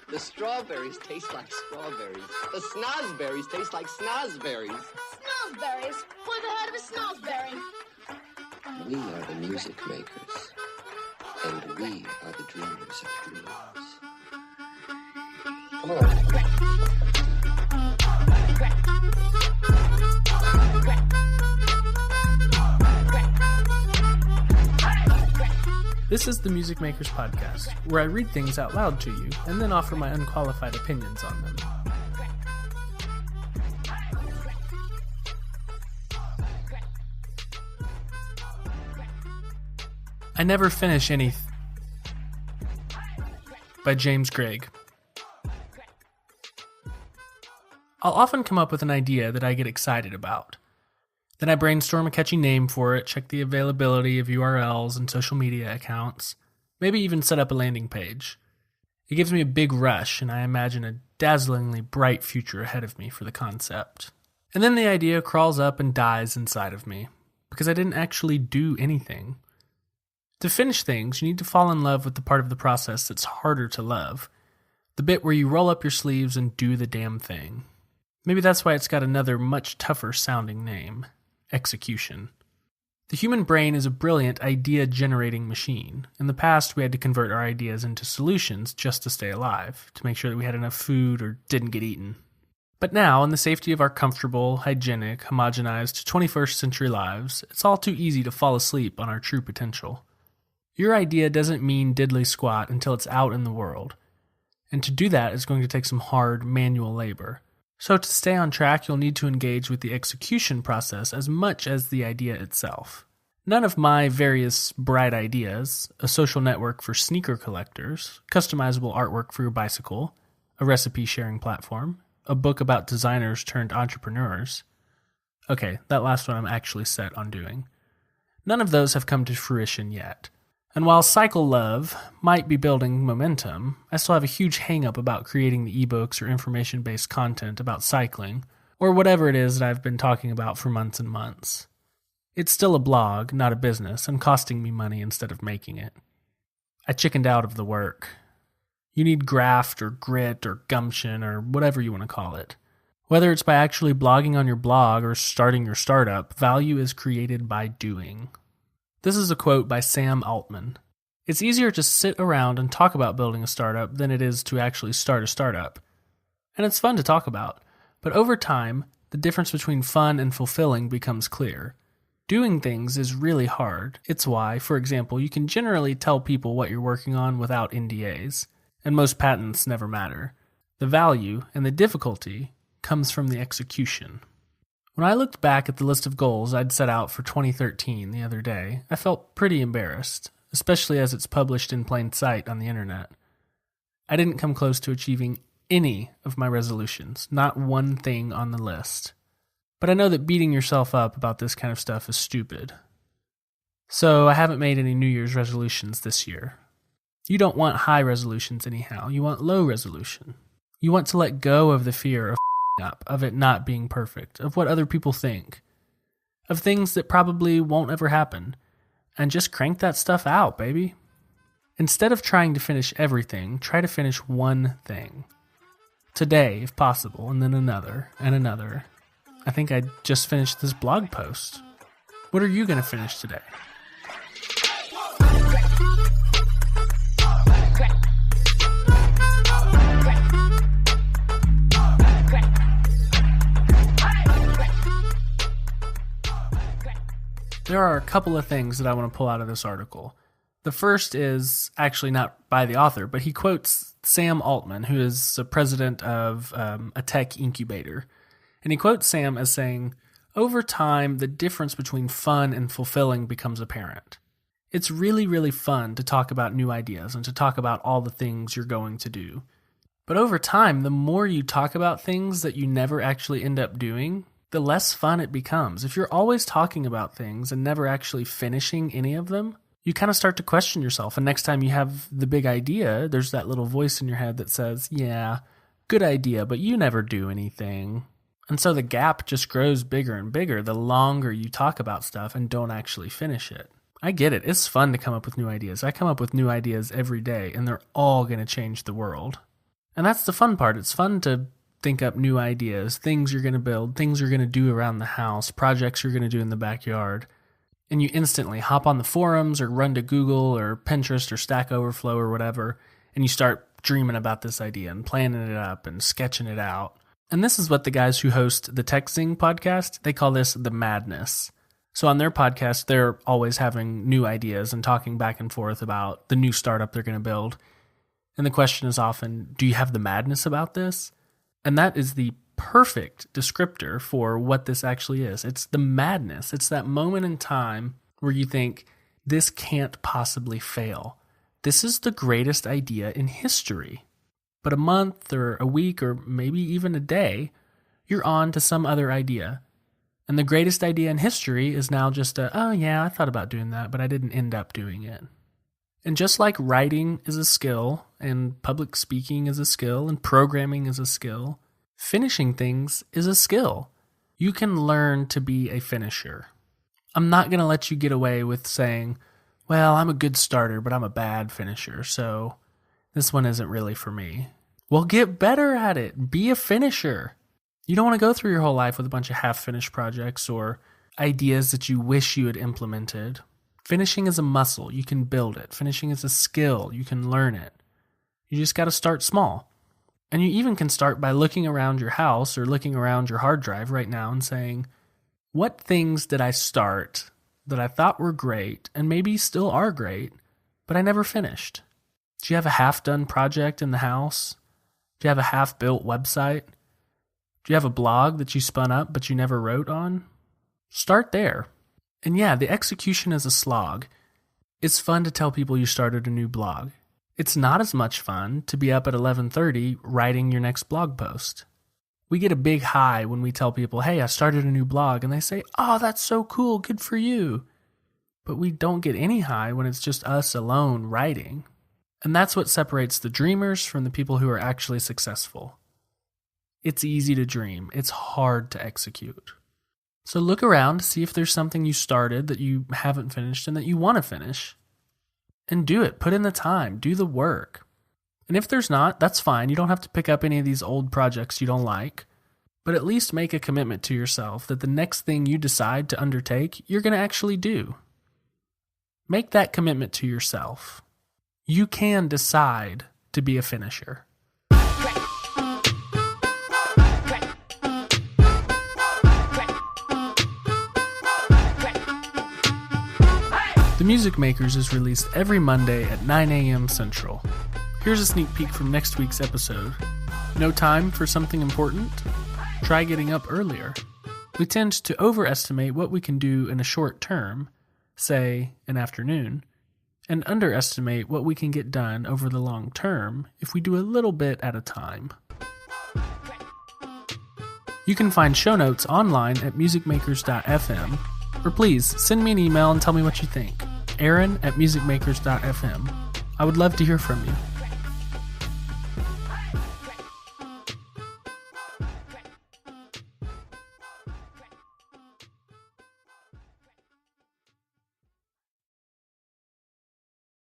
The strawberries taste like strawberries. The snozberries taste like snozberries. Snozberries? Who ever heard of a snozberry? We are the music makers, and we are the dreamers of dreams. Come on. This is the Music Makers Podcast, where I read things out loud to you and then offer my unqualified opinions on them. I Never Finish Anyth by James Gregg. I'll often come up with an idea that I get excited about. Then I brainstorm a catchy name for it, check the availability of URLs and social media accounts, maybe even set up a landing page. It gives me a big rush, and I imagine a dazzlingly bright future ahead of me for the concept. And then the idea crawls up and dies inside of me, because I didn't actually do anything. To finish things, you need to fall in love with the part of the process that's harder to love, the bit where you roll up your sleeves and do the damn thing. Maybe that's why it's got another much tougher sounding name. Execution. The human brain is a brilliant idea-generating machine. In the past, we had to convert our ideas into solutions just to stay alive, to make sure that we had enough food or didn't get eaten. But now, in the safety of our comfortable, hygienic, homogenized 21st century lives, it's all too easy to fall asleep on our true potential. Your idea doesn't mean diddly squat until it's out in the world. And to do that is going to take some hard, manual labor. So to stay on track, you'll need to engage with the execution process as much as the idea itself. None of my various bright ideas, a social network for sneaker collectors, customizable artwork for your bicycle, a recipe sharing platform, a book about designers turned entrepreneurs. Okay, that last one I'm actually set on doing. None of those have come to fruition yet. And while Cycle Love might be building momentum, I still have a huge hang-up about creating the ebooks or information-based content about cycling, or whatever it is that I've been talking about for months and months. It's still a blog, not a business, and costing me money instead of making it. I chickened out of the work. You need graft or grit or gumption or whatever you want to call it. Whether it's by actually blogging on your blog or starting your startup, value is created by doing. This is a quote by Sam Altman. It's easier to sit around and talk about building a startup than it is to actually start a startup. And it's fun to talk about, but over time, the difference between fun and fulfilling becomes clear. Doing things is really hard. It's why, for example, you can generally tell people what you're working on without NDAs, and most patents never matter. The value and the difficulty comes from the execution. When I looked back at the list of goals I'd set out for 2013 the other day, I felt pretty embarrassed, especially as it's published in plain sight on the internet. I didn't come close to achieving any of my resolutions, not one thing on the list. But I know that beating yourself up about this kind of stuff is stupid. So I haven't made any New Year's resolutions this year. You don't want high resolutions anyhow, you want low resolution. You want to let go of the fear of up, of it not being perfect, of what other people think, of things that probably won't ever happen, and just crank that stuff out, baby. Instead of trying to finish everything, try to finish one thing. Today, if possible, and then another, and another. I think I just finished this blog post. What are you going to finish today? There are a couple of things that I want to pull out of this article. The first is actually not by the author, but he quotes Sam Altman, who is the president of a tech incubator. And he quotes Sam as saying, "Over time, the difference between fun and fulfilling becomes apparent. It's really, really fun to talk about new ideas and to talk about all the things you're going to do. But over time, the more you talk about things that you never actually end up doing, the less fun it becomes. If you're always talking about things and never actually finishing any of them, you kind of start to question yourself. And next time you have the big idea, there's that little voice in your head that says, yeah, good idea, but you never do anything. And so the gap just grows bigger and bigger the longer you talk about stuff and don't actually finish it. I get it. It's fun to come up with new ideas. I come up with new ideas every day, and they're all going to change the world. And that's the fun part. It's fun to think up new ideas, things you're going to build, things you're going to do around the house, projects you're going to do in the backyard. And you instantly hop on the forums or run to Google or Pinterest or Stack Overflow or whatever, and you start dreaming about this idea and planning it up and sketching it out. And this is what the guys who host the TechZing podcast, they call this the madness. So on their podcast, they're always having new ideas and talking back and forth about the new startup they're going to build. And the question is often, do you have the madness about this? And that is the perfect descriptor for what this actually is. It's the madness. It's that moment in time where you think, this can't possibly fail. This is the greatest idea in history. But a month or a week or maybe even a day, you're on to some other idea. And the greatest idea in history is now just oh yeah, I thought about doing that, but I didn't end up doing it. And just like writing is a skill, and public speaking is a skill, and programming is a skill, finishing things is a skill. You can learn to be a finisher. I'm not going to let you get away with saying, well, I'm a good starter, but I'm a bad finisher, so this one isn't really for me. Well, get better at it. Be a finisher. You don't want to go through your whole life with a bunch of half-finished projects or ideas that you wish you had implemented. Finishing is a muscle. You can build it. Finishing is a skill. You can learn it. You just got to start small. And you even can start by looking around your house or looking around your hard drive right now and saying, what things did I start that I thought were great and maybe still are great, but I never finished? Do you have a half-done project in the house? Do you have a half-built website? Do you have a blog that you spun up but you never wrote on? Start there. And yeah, the execution is a slog. It's fun to tell people you started a new blog. It's not as much fun to be up at 11:30 writing your next blog post. We get a big high when we tell people, hey, I started a new blog, and they say, oh, that's so cool, good for you. But we don't get any high when it's just us alone writing. And that's what separates the dreamers from the people who are actually successful. It's easy to dream. It's hard to execute. So look around, see if there's something you started that you haven't finished and that you want to finish. And do it. Put in the time. Do the work. And if there's not, that's fine. You don't have to pick up any of these old projects you don't like. But at least make a commitment to yourself that the next thing you decide to undertake, you're going to actually do. Make that commitment to yourself. You can decide to be a finisher. The Music Makers is released every Monday at 9 a.m. Central. Here's a sneak peek from next week's episode. No time for something important? Try getting up earlier. We tend to overestimate what we can do in a short term, say an afternoon, and underestimate what we can get done over the long term if we do a little bit at a time. You can find show notes online at musicmakers.fm, or please send me an email and tell me what you think. Aaron@musicmakers.fm. I would love to hear from you.